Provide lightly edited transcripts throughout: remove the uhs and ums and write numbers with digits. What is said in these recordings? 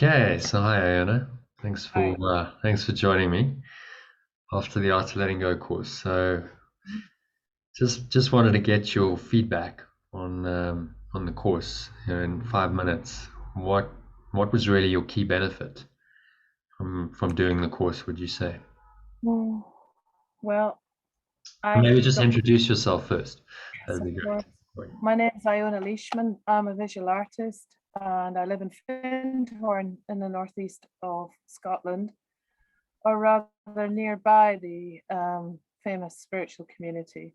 Okay, so hi Iona. Hi. Thanks for joining me after the Art of Letting Go course. So just wanted to get your feedback on the course here in 5 minutes. What what was really your key benefit from doing the course, would you say? Mm, Well, Or I maybe just got introduce yourself first. yes, That'd of be course. great. My name is Iona Leishman. I'm a visual artist and I live in Findhorn in the northeast of Scotland, or rather nearby the famous spiritual community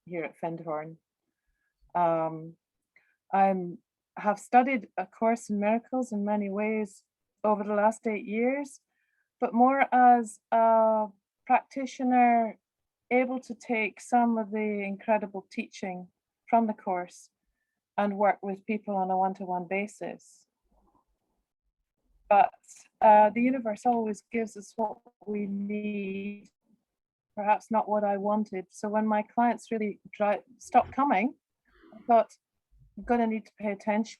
here at Findhorn. Um, I'm have studied A Course in Miracles in many ways over the last 8 years, but more as a practitioner able to take some of the incredible teaching from the course and work with people on a one-to-one basis. But the universe always gives us what we need, perhaps not what I wanted. So when my clients really stopped coming, I thought, I'm going to need to pay attention.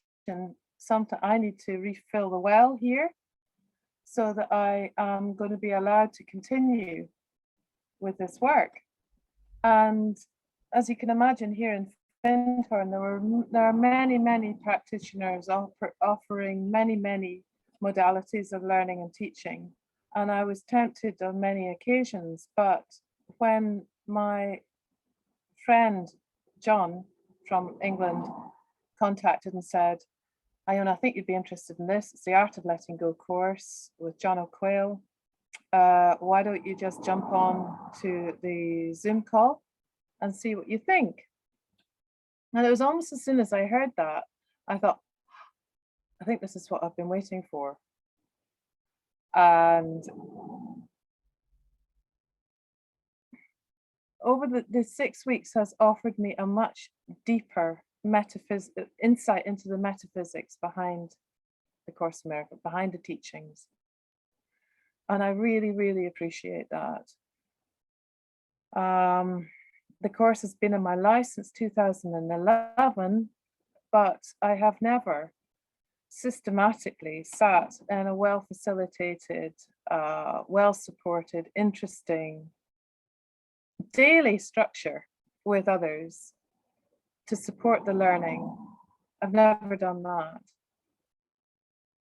Sometimes I need to refill the well here so that I am going to be allowed to continue with this work. And as you can imagine, here in Findhorn, there are many practitioners offering many modalities of learning and teaching. And I was tempted on many occasions, but when my friend John from England contacted and said, Iona, I think you'd be interested in this. It's the Art of Letting Go course with Jonathan Quail. Why don't you just jump on to the Zoom call and see what you think? And it was almost as soon as I heard that, I thought, I think this is what I've been waiting for. And over the 6 weeks has offered me a much deeper insight into the metaphysics behind the Course in Miracles, behind the teachings. And I really appreciate that. The course has been in my life since 2011, but I have never systematically sat in a well-facilitated, well-supported, interesting daily structure with others to support the learning. I've never done that.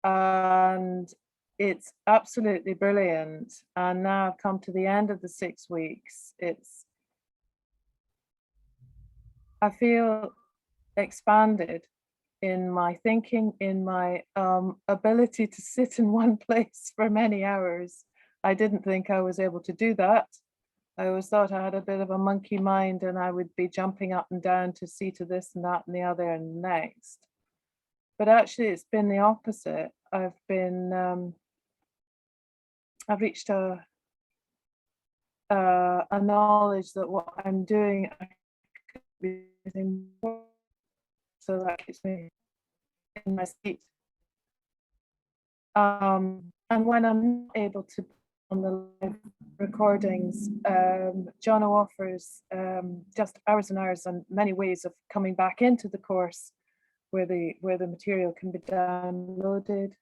And it's absolutely brilliant. And now I've come to the end of the 6 weeks. I feel expanded in my thinking, in my ability to sit in one place for many hours. I didn't think I was able to do that. I always thought I had a bit of a monkey mind and I would be jumping up and down to see to this and that and the other and the next. But actually it's been the opposite. I've reached a knowledge that what I'm doing, I could be doing more, so that keeps me in my seat. And when I'm not able to on the live recordings, Jono offers just hours and hours and many ways of coming back into the course where the material can be downloaded.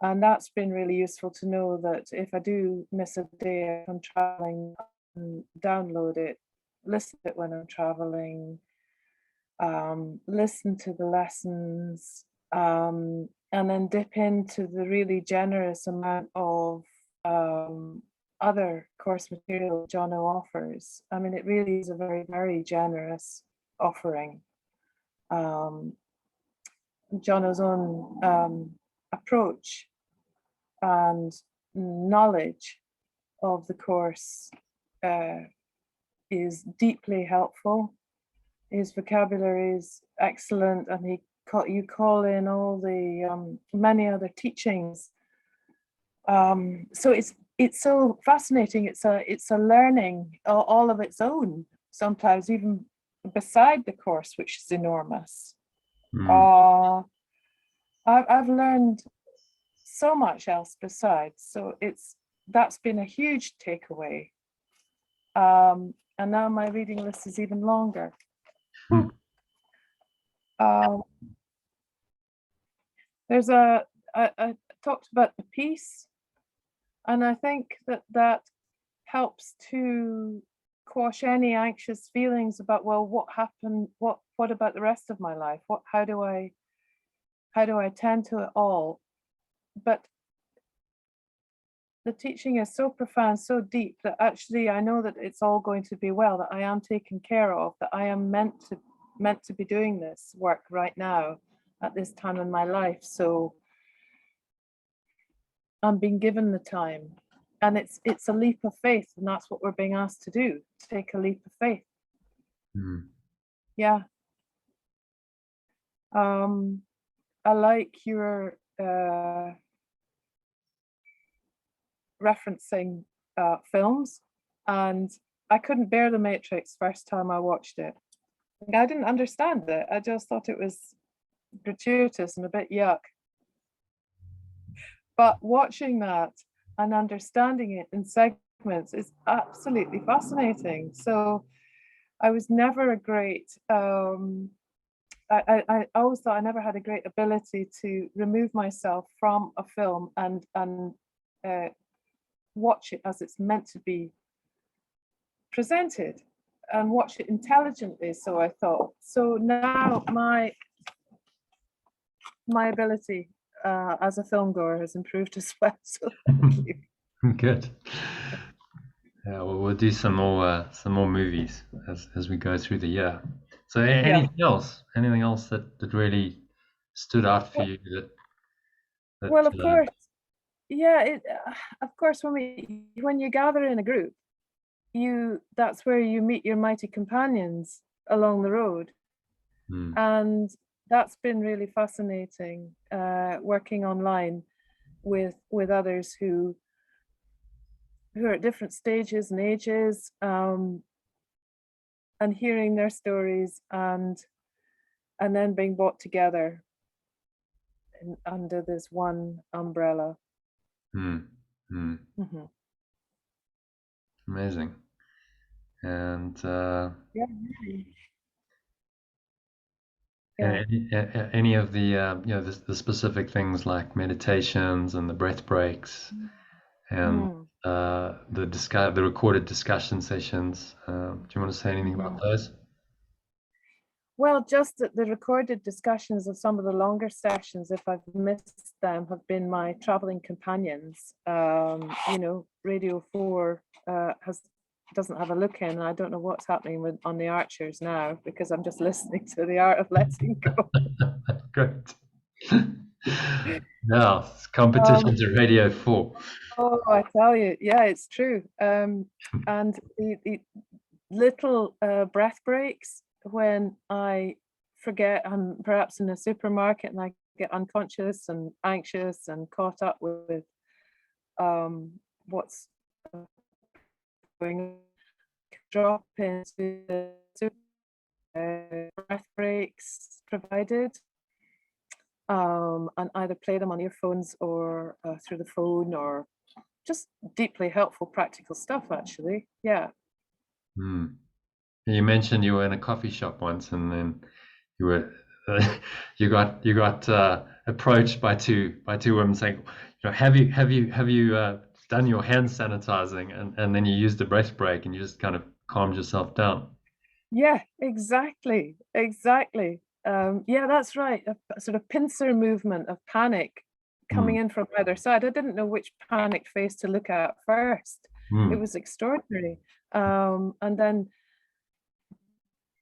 And that's been really useful to know that if I do miss a day I'm traveling, download it, listen to it when I'm traveling, listen to the lessons, and then dip into the really generous amount of other course material Jono offers. I mean, it really is a very generous offering. Jono's own approach and knowledge of the course is deeply helpful. His vocabulary is excellent, and you call in all the many other teachings. So it's so fascinating. It's a learning all of its own. Sometimes even beside the course, which is enormous. Mm. I've learned so much else besides. So that's been a huge takeaway. And now my reading list is even longer. Mm. Um, there's a talked about the peace, and I think that helps to quash any anxious feelings about, well, what happened, what about the rest of my life, how do I tend to it all. But the teaching is so profound, so deep, that actually I know that it's all going to be well, that I am taken care of, that I am meant to be doing this work right now at this time in my life. So I'm being given the time, and it's a leap of faith, and that's what we're being asked to do, take a leap of faith. Yeah. I like your referencing films, and I couldn't bear The Matrix first time I watched it. I didn't understand it. I just thought it was gratuitous and a bit yuck. But watching that and understanding it in segments is absolutely fascinating. So I was never a great, I always thought I never had a great ability to remove myself from a film and watch it as it's meant to be presented, and watch it intelligently. So I thought, so now my ability as a film goer has improved as well. So thank you. Good. Yeah, well, we'll do some more movies as we go through the year. So anything else? Anything else that really stood out for you that well, of course, yeah. Of course, when you gather in a group, that's where you meet your mighty companions along the road, and that's been really fascinating. Working online with others who are at different stages and ages, and hearing their stories, and then being brought together under this one umbrella. Amazing. And any of the the specific things like meditations and the breath breaks and the recorded discussion sessions. Do you want to say anything about those? Well, just the recorded discussions of some of the longer sessions, if I've missed them, have been my traveling companions. Radio 4 doesn't have a look in, and I don't know what's happening on the Archers now, because I'm just listening to The Art of Letting Go. Great. Now, competitions at Radio 4. Oh, I tell you, yeah, it's true. And the little breath breaks when I forget I'm perhaps in a supermarket and I get unconscious and anxious and caught up with what's going on. Drop into the breath breaks provided, and either play them on earphones or through the phone, or just deeply helpful practical stuff, actually. Yeah. You mentioned you were in a coffee shop once, and then you were you got approached by two women saying, have you done your hand sanitizing? And then you used the breath break and you just kind of calmed yourself down. Yeah, exactly. Yeah, that's right. A sort of pincer movement of panic coming in from either side. I didn't know which panicked face to look at first. It was extraordinary. And then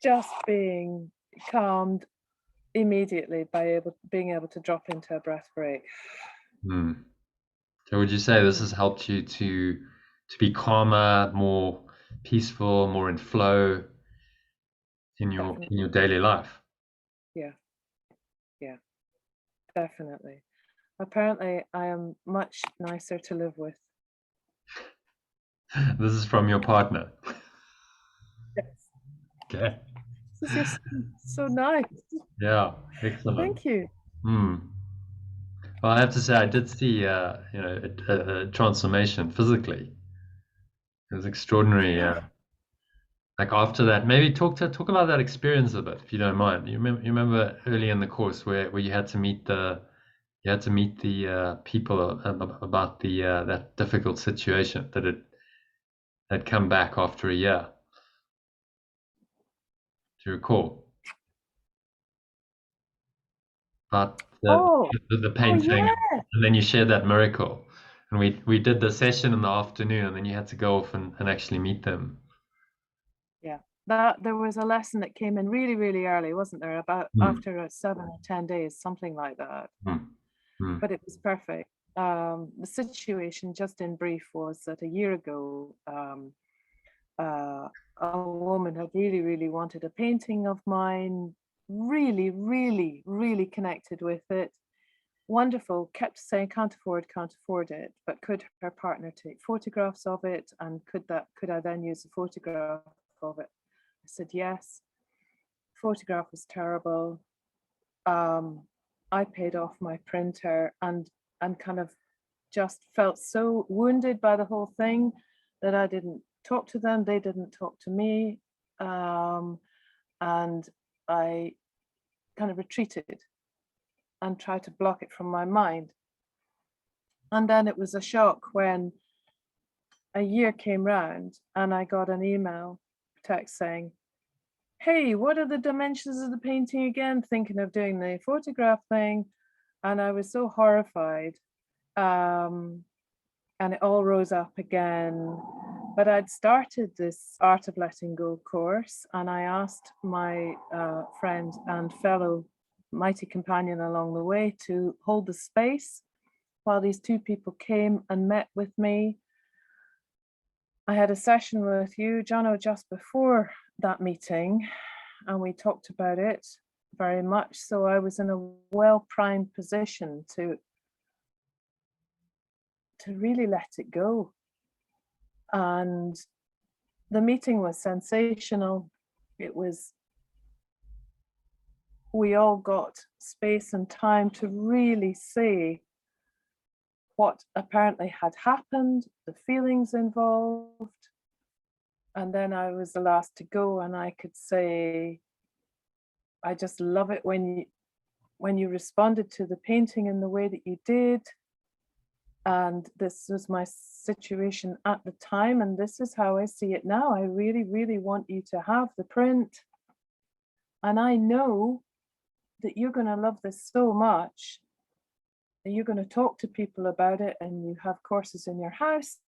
just being calmed immediately by being able to drop into a breath break. So would you say this has helped you to be calmer, more peaceful, more in flow in your daily life? Yeah, definitely. Apparently I am much nicer to live with. This is from your partner? Yes. Okay. This is so nice. Yeah, excellent. Thank you. Well, I have to say, I did see, a transformation physically. It was extraordinary. Like after that, maybe talk about that experience a bit, if you don't mind. You remember early in the course where you had to meet the You had to meet the people about the that difficult situation that had come back after a year. Do you recall? About Oh, the oh painting, yeah. and then you shared that miracle. And we did the session in the afternoon, and then you had to go off and actually meet them. Yeah. That there was a lesson that came in really, really early, wasn't there? About after 7 or 10 days, something like that. But it was perfect. The situation, just in brief, was that a year ago, a woman had really, really wanted a painting of mine, really, really, really connected with it. Wonderful, kept saying can't afford it, but could her partner take photographs of it, and could I then use a photograph of it? I said yes. Photograph was terrible. I paid off my printer and kind of just felt so wounded by the whole thing that I didn't talk to them. They didn't talk to me. And I kind of retreated and tried to block it from my mind. And then it was a shock when a year came round and I got an email text saying, hey, what are the dimensions of the painting again? Thinking of doing the photograph thing. And I was so horrified. And it all rose up again. But I'd started this Art of Letting Go course, and I asked my friend and fellow mighty companion along the way to hold the space while these two people came and met with me. I had a session with you, Jono, just before that meeting, and we talked about it very much. So I was in a well-primed position to really let it go. And the meeting was sensational. We all got space and time to really see what apparently had happened, the feelings involved. And then I was the last to go, and I could say, I just love it when you responded to the painting in the way that you did. And this was my situation at the time, and this is how I see it now. I really, really want you to have the print. And I know that you're going to love this so much that you're going to talk to people about it, and you have courses in your house.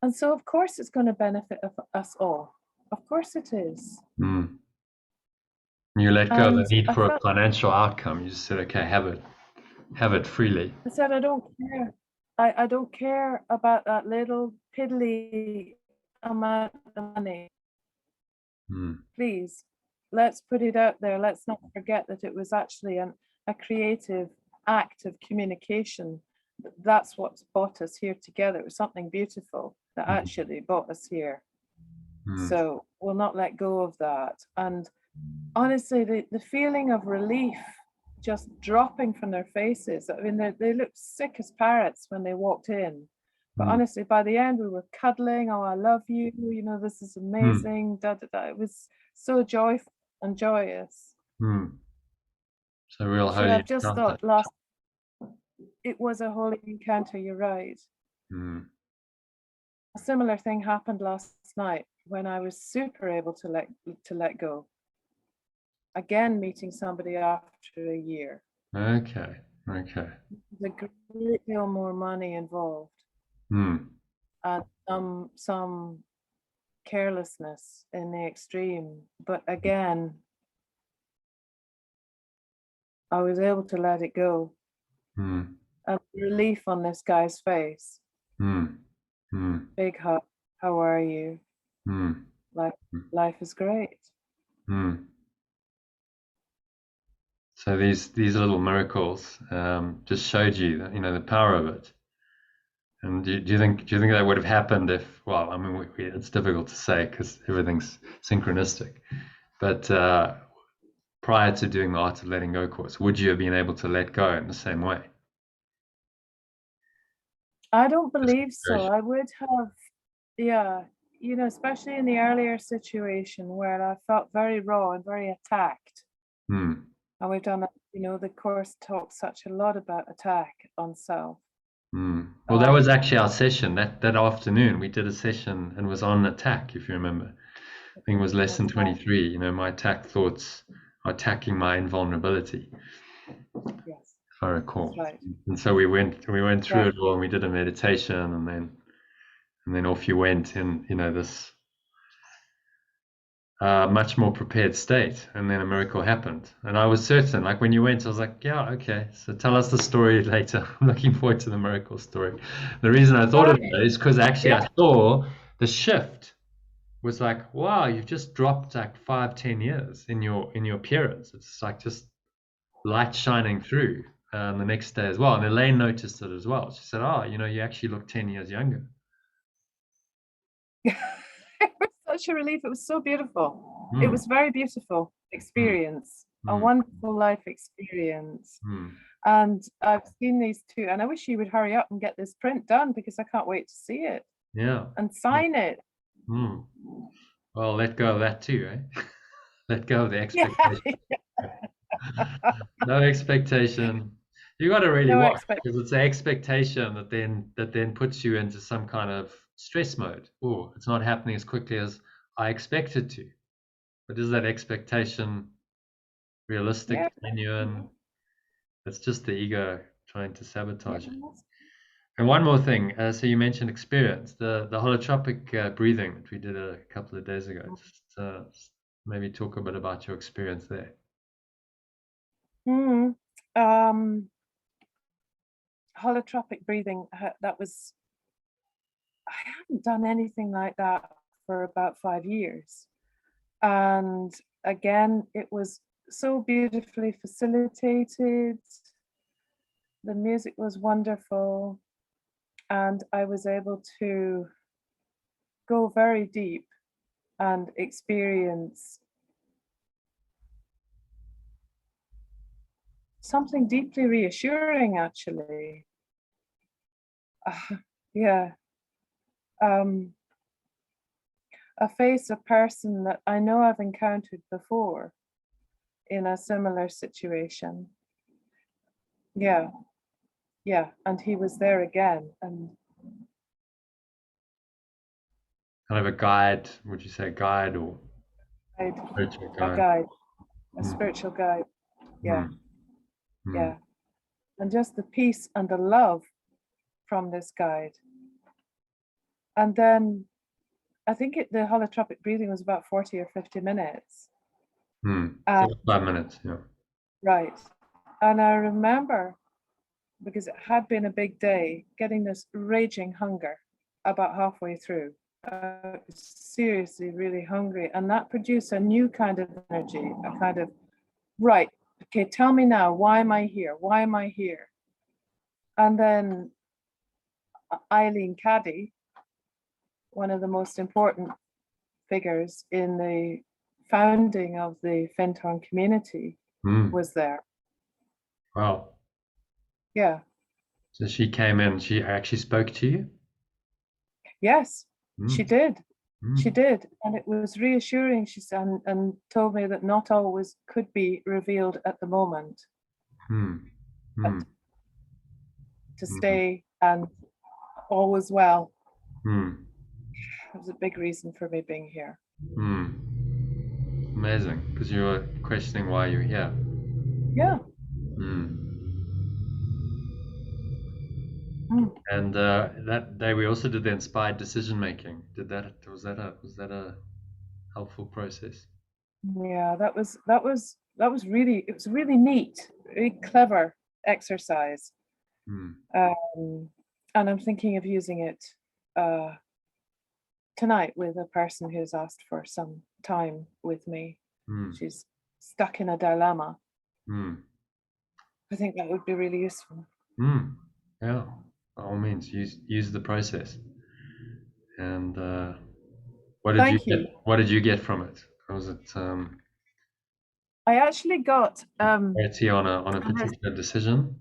And so, of course, it's going to benefit us all. Of course it is. You let go of the And need I for a felt, financial outcome. You just said, okay, have it freely. I said, I don't care. I don't care about that little piddly amount of money. Please, let's put it out there. Let's not forget that it was actually a creative act of communication. That's what's brought us here together. It was something beautiful that actually brought us here. So we'll not let go of that. And honestly, the feeling of relief just dropping from their faces. I mean, they looked sick as parrots when they walked in. But honestly, by the end, we were cuddling. Oh, I love you. You know, this is amazing. Da, da, da. It was so joyful and joyous. So real So holy I've just encounter. thought it was a holy encounter. You're right. A similar thing happened last night when I was super able to let go. Again, meeting somebody after a year. Okay. There's a great deal more money involved. And some carelessness in the extreme. But again, I was able to let it go. And relief on this guy's face. Big hug. How are you? Life is great. So these little miracles just showed you that, you know, the power of it. And do you think that would have happened if? Well, I mean, it's difficult to say because everything's synchronistic. But prior to doing the Art of Letting Go course, would you have been able to let go in the same way? I don't believe so. I would have, yeah, you know, especially in the earlier situation where I felt very raw and very attacked. And we've done You know, the course talks such a lot about attack on self. Well, that was actually our session that afternoon. We did a session and was on attack, if you remember. I think it was lesson 23. You know, my attack thoughts are attacking my invulnerability. Yes, if I recall. that's right. And so we went through Yeah. it all, and we did a meditation, and then off you went in, you know, this much more prepared state, and then a miracle happened. And I was certain, like when you went, I was like, yeah, okay, so tell us the story later. I'm looking forward to the miracle story. The reason I thought of it is because actually I saw the shift was like, wow, you've just dropped like 5-10 years in your appearance. It's like just light shining through the next day as well. And Elaine noticed it as well. She said, oh, you know, you actually look 10 years younger. It was such a relief. It was so beautiful. It Mm, was very beautiful experience, a mm, wonderful life experience. mm. And I've seen these two, and I wish you would hurry up and get this print done because I can't wait to see it Yeah. and sign it. Mm. Well, let go of that too, eh? Let go of the Yeah, expectation. No expectation. You got to really no watch expect. because it's the expectation that then puts you into some kind of stress mode. Oh, it's not happening as quickly as I expected to. But is that expectation realistic, Yeah. genuine? It's just the ego trying to sabotage it. Yes. And one more thing. So you mentioned experience, the holotropic breathing that we did a couple of days ago. Just maybe talk a bit about your experience there. Mm. Holotropic breathing. That was. I haven't done anything like that for about 5 years, and again, it was so beautifully facilitated. The music was wonderful, and I was able to go very deep and experience something deeply reassuring, actually. Yeah. A face, a person that I know I've encountered before in a similar situation. Yeah. Yeah. And he was there again. And Kind of a guide, would you say guide or spiritual a guide? guide, a Mm, spiritual guide. Yeah. mm, mm, Yeah. And just the peace and the love from this guide. And then I think the holotropic breathing was about 40 or 50 minutes. mm. Uh, 5 minutes, yeah. right. And I remember, because it had been a big day, getting this raging hunger about halfway through. Seriously, really hungry. And that produced a new kind of energy, a kind of, right, okay, tell me now, why am I here? Why am I here? And then Eileen Caddy, one of the most important figures in the founding of the Findhorn community, was there. Wow. Yeah. So she came in, she actually spoke to you? Yes, she Mm, did. She mm, did. And it was reassuring, she said, and told me that not always could be revealed at the moment, mm, but mm, to mm, stay and all was well. mm, It was a big reason for me being here. mm. Amazing, because you were questioning why you're here. Yeah. Mm. Mm. And that day we also did the inspired decision making. Was that a helpful process? Yeah, that was really, it was really neat, really clever exercise. Mm, And I'm thinking of using it tonight with a person who's asked for some time with me. mm, She's stuck in a dilemma. mm, I think that would be really useful. mm. Yeah, by all means, use the process. And what did you Thank get? you. What did you get from it? Was it I actually got clarity on a particular decision?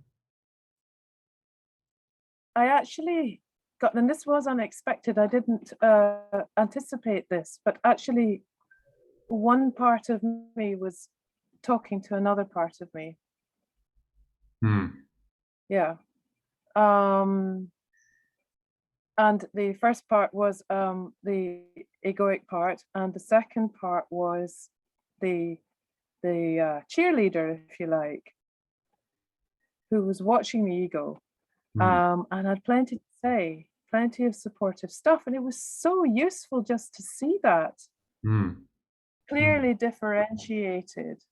I actually got, and this was unexpected. I didn't anticipate this, but actually one part of me was talking to another part of me. Yeah. And the first part was the egoic part, and the second part was the cheerleader, if you like, who was watching the ego, and had plenty to say, plenty of supportive stuff, and it was so useful just to see that clearly differentiated.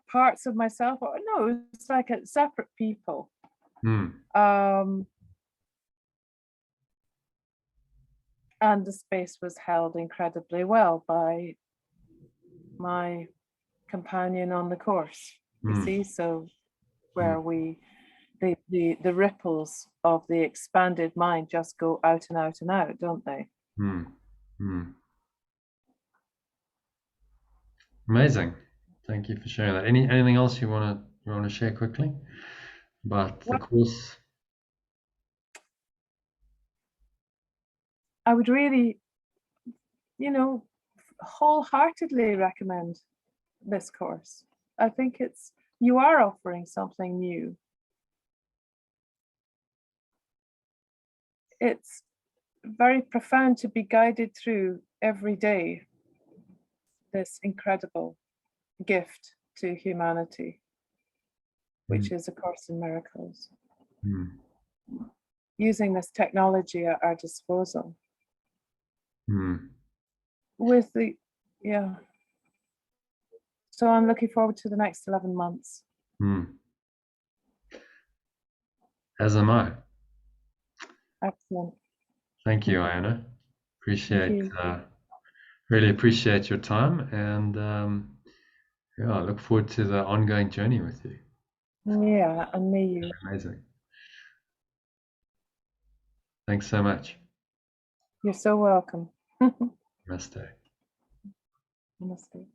Parts of myself, or no, it's like a separate people. And the space was held incredibly well by my companion on the course. You see, so where the ripples of the expanded mind just go out and out and out, don't they? Amazing. Thank you for sharing that. Anything else you want to share quickly about the course? I would really, wholeheartedly recommend this course. I think you are offering something new. It's very profound to be guided through every day this incredible gift to humanity, which is A Course in Miracles. Using this technology at our disposal. With so I'm looking forward to the next 11 months. As am I. Excellent. Thank you, Iona. Really appreciate your time, and I look forward to the ongoing journey with you. Yeah, and me you. Amazing. Thanks so much. You're so welcome. Namaste. Namaste.